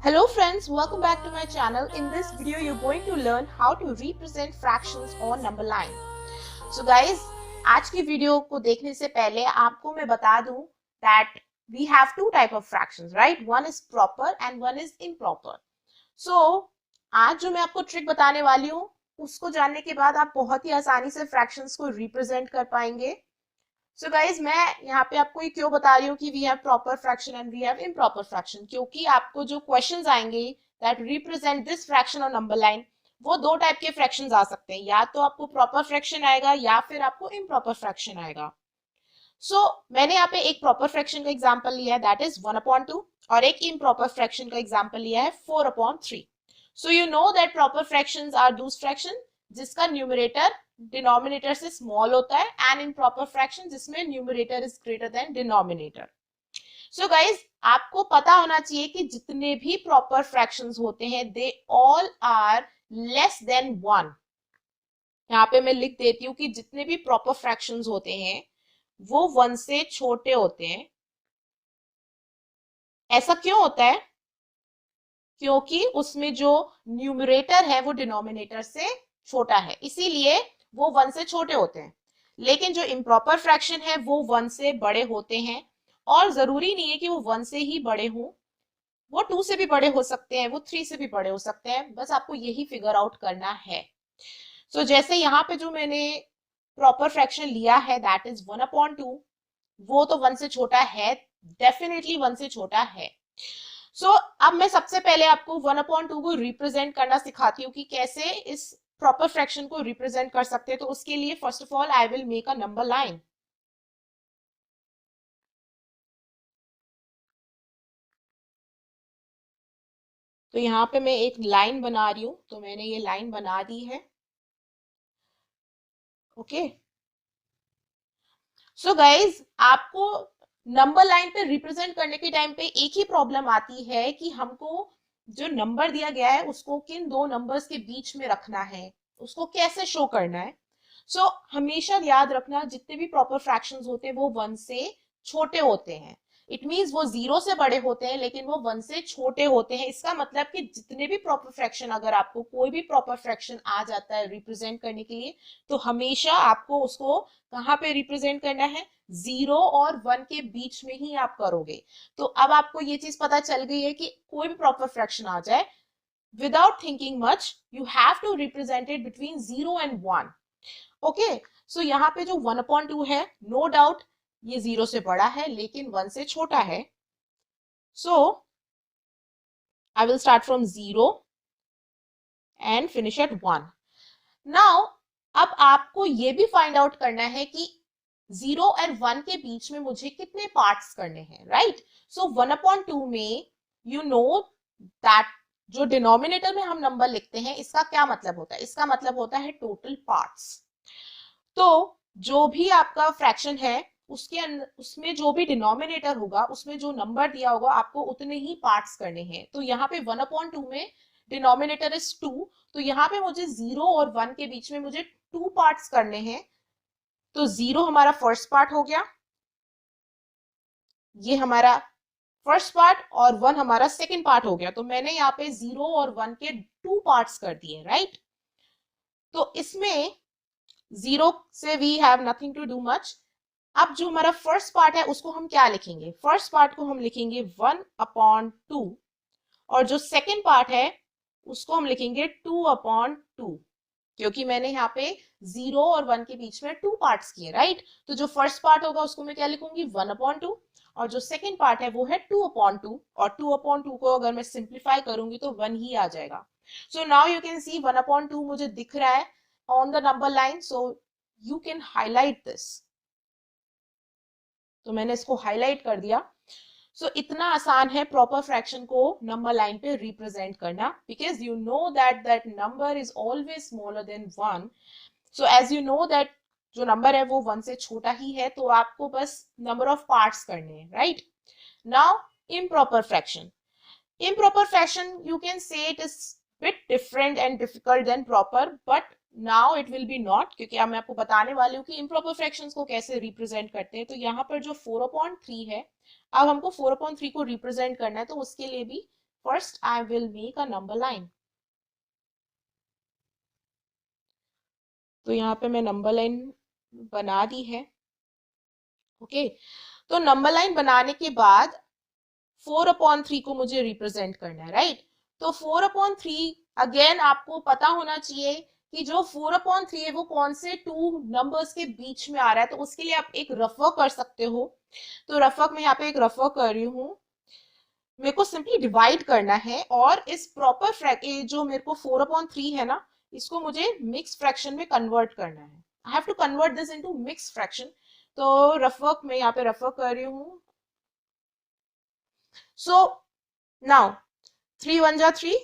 Hello friends, welcome back to my channel. In this video, you're going to learn how to represent fractions on number line. So guys, आज की video को देखने से पहले आपको मैं बता दूं that we have two type of fractions, right? One is proper and one is improper. So आज जो मैं आपको ट्रिक बताने वाली हूँ उसको जानने के बाद आप बहुत ही आसानी से फ्रैक्शंस को रिप्रेजेंट कर पाएंगे. सो गाइज मैं यहाँ पे आपको ये क्यों बता रही हूँ कि we have proper fraction and we have improper fraction, क्योंकि आपको जो क्वेश्चंस आएंगे that represent this fraction on number line, वो दो टाइप के फ्रैक्शंस आ सकते हैं. या तो आपको प्रॉपर फ्रैक्शन आएगा या फिर आपको इम्प्रॉपर फ्रैक्शन आएगा. मैंने यहाँ पे एक प्रॉपर फ्रैक्शन का एग्जांपल लिया है दैट इज 1/2 और एक इम्प्रॉपर फ्रैक्शन का एग्जांपल लिया है 4/3. So you know that proper fractions are those fraction जिसका न्यूमरेटर डिनोमिनेटर से स्मॉल होता है एंड इम्प्रॉपर फ्रैक्शन जिसमें numerator is greater than denominator. So guys आपको पता होना चाहिए कि जितने भी प्रॉपर फ्रैक्शंस होते हैं they all are less than 1. यहाँ पे मैं लिख देती हूँ कि जितने भी प्रॉपर फ्रैक्शंस होते हैं वो 1 से छोटे होते हैं. ऐसा क्यों होता है? क्योंकि उसमें जो न्यूमरेटर है वो डिनोमिनेटर से छोटा है, इसीलिए वो 1 से छोटे होते हैं. लेकिन जो इम्प्रॉपर फ्रैक्शन है वो 1 से बड़े होते हैं, और जरूरी नहीं है कि वो 1 से ही बड़े हों, वो 2 से भी बड़े हो सकते हैं, वो 3 से भी बड़े हो सकते हैं. बस आपको यही फिगर आउट करना है. जैसे यहाँ पे जो मैंने प्रॉपर फ्रैक्शन लिया है दैट इज 1/2, वो तो 1 से छोटा है, डेफिनेटली 1 से छोटा है. अब मैं सबसे पहले आपको 1/2 को रिप्रेजेंट करना सिखाती हूँ कि कैसे इस प्रॉपर फ्रैक्शन को रिप्रेजेंट कर सकते हैं. तो उसके लिए first of all I will make a number line. तो यहाँ पे मैं एक लाइन बना रही हूं, तो मैंने ये लाइन बना दी है. ओके. गाइज आपको नंबर लाइन पे रिप्रेजेंट करने के टाइम पे एक ही प्रॉब्लम आती है कि हमको जो नंबर दिया गया है उसको किन दो नंबर्स के बीच में रखना है, उसको कैसे शो करना है. हमेशा याद रखना जितने भी प्रॉपर फ्रैक्शंस होते हैं वो 1 से छोटे होते हैं. इट मींस वो 0 से बड़े होते हैं लेकिन वो 1 से छोटे होते हैं. इसका मतलब कि जितने भी प्रॉपर फ्रैक्शन, अगर आपको कोई भी प्रॉपर फ्रैक्शन आ जाता है रिप्रेजेंट करने के लिए, तो हमेशा आपको उसको कहाँ पे रिप्रेजेंट करना है? 0 और 1 के बीच में ही आप करोगे. तो अब आपको ये चीज पता चल गई है कि कोई भी प्रॉपर फ्रैक्शन आ जाए, without thinking much you have to represent it between 0 and 1. Okay. यहाँ पे जो 1/2 है, नो डाउट ये 0 से बड़ा है लेकिन 1 से छोटा है. I will start from 0 and finish at 1. Now अब आपको ये भी फाइंड आउट करना है कि 0 एंड 1 के बीच में मुझे कितने पार्ट्स करने हैं, राइट? 1/2 में यू नो दैट जो डिनोमिनेटर में हम नंबर लिखते हैं इसका क्या मतलब होता है? इसका मतलब होता है टोटल पार्ट्स. तो जो भी आपका फ्रैक्शन है उसके उसमें जो भी डिनोमिनेटर होगा उसमें जो नंबर दिया होगा आपको उतने ही पार्ट्स करने हैं. तो यहाँ पे 1/2 में डिनोमिनेटर इज 2, तो यहाँ पे मुझे 0 और 1 के बीच में मुझे 2 पार्ट्स करने हैं. तो 0 हमारा फर्स्ट पार्ट हो गया, ये हमारा फर्स्ट पार्ट, और 1 हमारा सेकंड पार्ट हो गया. तो मैंने यहाँ पे 0 और 1 के 2 पार्ट्स कर दिए, राइट? तो इसमें 0 से we have nothing to do much. अब जो हमारा फर्स्ट पार्ट है उसको हम क्या लिखेंगे? फर्स्ट पार्ट को हम लिखेंगे 1/2, और जो सेकंड पार्ट है उसको हम लिखेंगे 2/2, क्योंकि मैंने यहाँ पे 0 और 1 के बीच में 2 पार्ट्स किए, राइट? तो जो फर्स्ट पार्ट होगा उसको मैं क्या लिखूंगी? 1/2, और जो सेकंड पार्ट है वो है 2/2, और 2/2 को अगर मैं सिंप्लीफाई करूंगी तो 1 ही आ जाएगा. नाउ यू कैन सी 1/2 मुझे दिख रहा है on the number line, so you can highlight this. तो मैंने इसको हाईलाइट कर दिया. इतना आसान है प्रॉपर फ्रैक्शन को नंबर लाइन पे रिप्रेजेंट करना, because you know that number is always smaller than 1. As you know that जो नंबर है वो 1 से छोटा ही है, तो आपको बस नंबर ऑफ पार्ट्स करने हैं, right? Now improper fraction. Improper fraction, you can say it is bit different and difficult than proper, but now it will be not, क्योंकि अब मैं आपको बताने वाली हूँ कि improper fractions को कैसे represent करते हैं. तो यहाँ पर जो 4/3 है, अब हमको 4/3 को represent करना है, तो उसके लिए भी first I will make a number line. तो यहाँ पे मैं नंबर लाइन बना दी है। ओके, तो नंबर लाइन बनाने के बाद 4/3 को मुझे रिप्रेजेंट करना है, राइट। तो 4/3 अगेन आपको पता होना चाहिए कि जो 4/3 है वो कौन से टू नंबर्स के बीच में आ रहा है। तो उसके लिए आप एक रफवर्क कर सकते हो। तो रफवर्क में यहाँ पे एक रफवर्क कर रही हूँ। मेरे को सिंपली डिवाइड करना है और इस प्रॉपर जो मेरे को 4/3 है ना, इसको मुझे मिक्स फ्रैक्शन में कन्वर्ट करना है। I have to convert this into mix fraction. तो रफवर्क में यहाँ पे रफवर्क कर रही हूँ। सो नाउ 3 1 जा 3,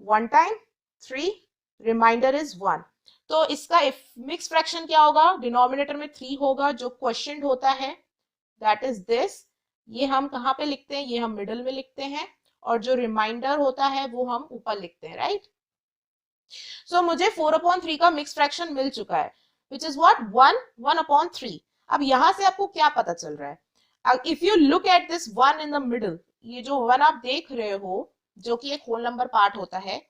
1 टाइम 3, रिमाइंडर इज 1। तो इसका मिक्स फ्रैक्शन क्या होगा, डिनोमिनेटर में 3 होगा, जो क्वेश्चन होता है दैट इज दिस। ये हम कहाँ पे लिखते हैं, ये हम मिडल में लिखते हैं, और जो रिमाइंडर होता है वो हम ऊपर लिखते हैं, राइट। सो मुझे 4/3 का मिक्स फ्रैक्शन मिल चुका है, विच इज व्हाट 1 1/3। अब यहां से आपको क्या पता चल रहा है, if you look at this 1 in the middle, ये जो 1 आप देख रहे हो जो कि एक होल नंबर पार्ट होता है,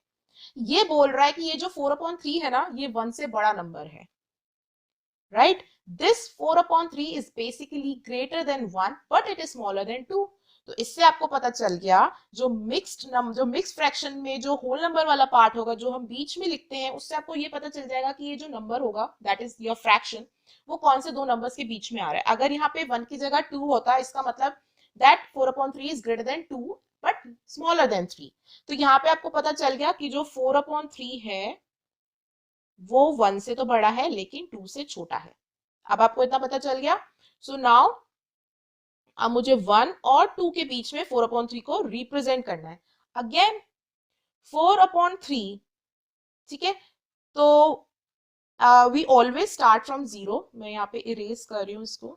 ये बोल रहा है कि ये जो 4/3 है ना, ये 1 से बड़ा नंबर है, right. This 4/3 is basically greater than 1 but it is smaller than 2। तो इससे आपको पता चल गया जो मिक्स्ड फ्रैक्शन में जो होल नंबर वाला पार्ट होगा, जो हम बीच में लिखते हैं, उससे आपको ये पता चल जाएगा कि ये जो नंबर होगा दैट इज योर फ्रैक्शन, वो कौन से दो नंबर्स के बीच में आ रहा है। अगर यहाँ पे 1 की जगह 2 होता, इसका मतलब that 4/3 is greater than 2 but smaller than 3। तो यहाँ पे आपको पता चल गया कि जो 4/3 है वो 1 से तो बड़ा है लेकिन 2 से छोटा है। अब आपको इतना पता चल गया। सो नाउ अब मुझे 1 और 2 के बीच में 4/3 को रिप्रेजेंट करना है। अगेन 4/3, ठीक है। तो वी ऑलवेज स्टार्ट फ्रॉम 0। मैं यहाँ पे इरेज कर रही हूँ इसको,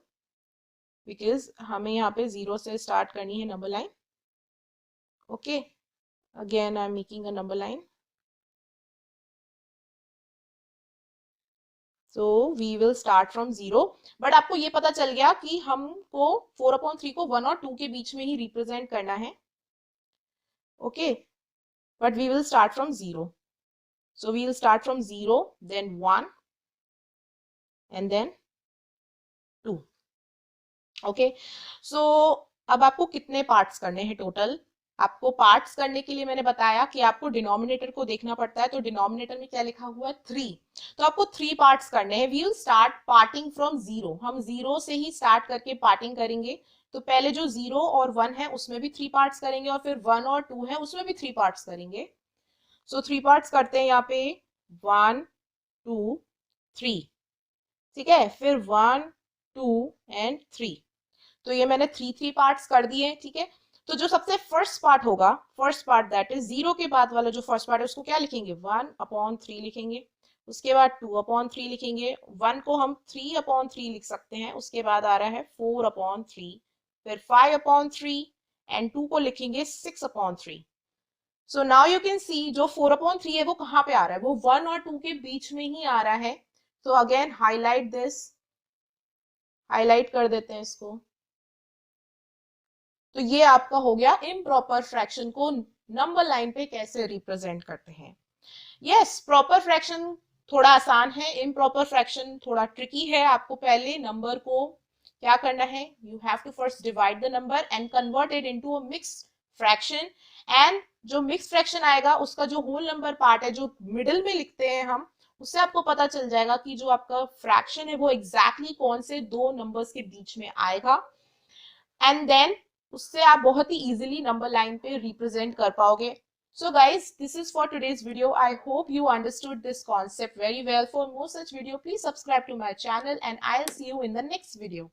बिकॉज हमें यहाँ पे 0 से स्टार्ट करनी है number line. Okay, again I am making a number line. So we will start from 0। But आपको ये पता चल गया कि हमको 4/3 को 1 और 2 के बीच में ही रिप्रेजेंट करना है। Okay, but we will start from 0। So we will start from 0, then 1 and then 2। Okay, so अब आपको कितने पार्ट्स करने हैं टोटल। आपको पार्ट्स करने के लिए मैंने बताया कि आपको डिनोमिनेटर को देखना पड़ता है। तो डिनोमिनेटर में क्या लिखा हुआ है 3। तो आपको 3 पार्ट्स करने हैं। We will start parting from 0। हम 0 से ही स्टार्ट करके पार्टिंग करेंगे। तो पहले जो 0 और 1 है उसमें भी 3 पार्ट्स करेंगे, और फिर 1 और 2 है उसमें भी 3 पार्ट्स करेंगे। सो 3 पार्ट्स करते हैं यहाँ पे, 1 2 3, ठीक है। फिर 1 2 एंड 3। तो ये मैंने 3 पार्ट्स कर दिए, ठीक है। तो जो सबसे फर्स्ट पार्ट होगा, फर्स्ट पार्ट दैट इज 0 के बाद वाला जो फर्स्ट पार्ट है, उसको क्या लिखेंगे 1/3 लिखेंगे। उसके बाद 2/3 लिखेंगे। 1 को हम 3/3 लिख सकते हैं। उसके बाद आ रहा है 4/3, फिर 5/3 एंड 2 को लिखेंगे 6/3। So now you can see जो 4/3 है वो कहाँ पे आ रहा है, वो 1 और 2 के बीच में ही आ रहा है। तो अगेन हाईलाइट दिस, हाईलाइट कर देते हैं इसको। तो ये आपका हो गया इम्प्रॉपर फ्रैक्शन को नंबर लाइन पे कैसे रिप्रेजेंट करते हैं। यस, प्रॉपर फ्रैक्शन थोड़ा आसान है, इम्प्रॉपर फ्रैक्शन थोड़ा ट्रिकी है। आपको पहले नंबर को क्या करना है, you have to first divide the number and convert it into a mixed fraction. And जो मिक्स्ड फ्रैक्शन आएगा उसका जो होल नंबर पार्ट है, जो मिडिल में लिखते हैं हम, उससे आपको पता चल जाएगा कि जो आपका फ्रैक्शन है वो एग्जैक्टली कौन से दो नंबर्स के बीच में आएगा। एंड देन उससे आप बहुत ही इजीली नंबर लाइन पे रिप्रेजेंट कर पाओगे। So guys, this is for today's video. I hope you understood this concept very well. For more such video, please subscribe to my channel and I'll see you in the next video.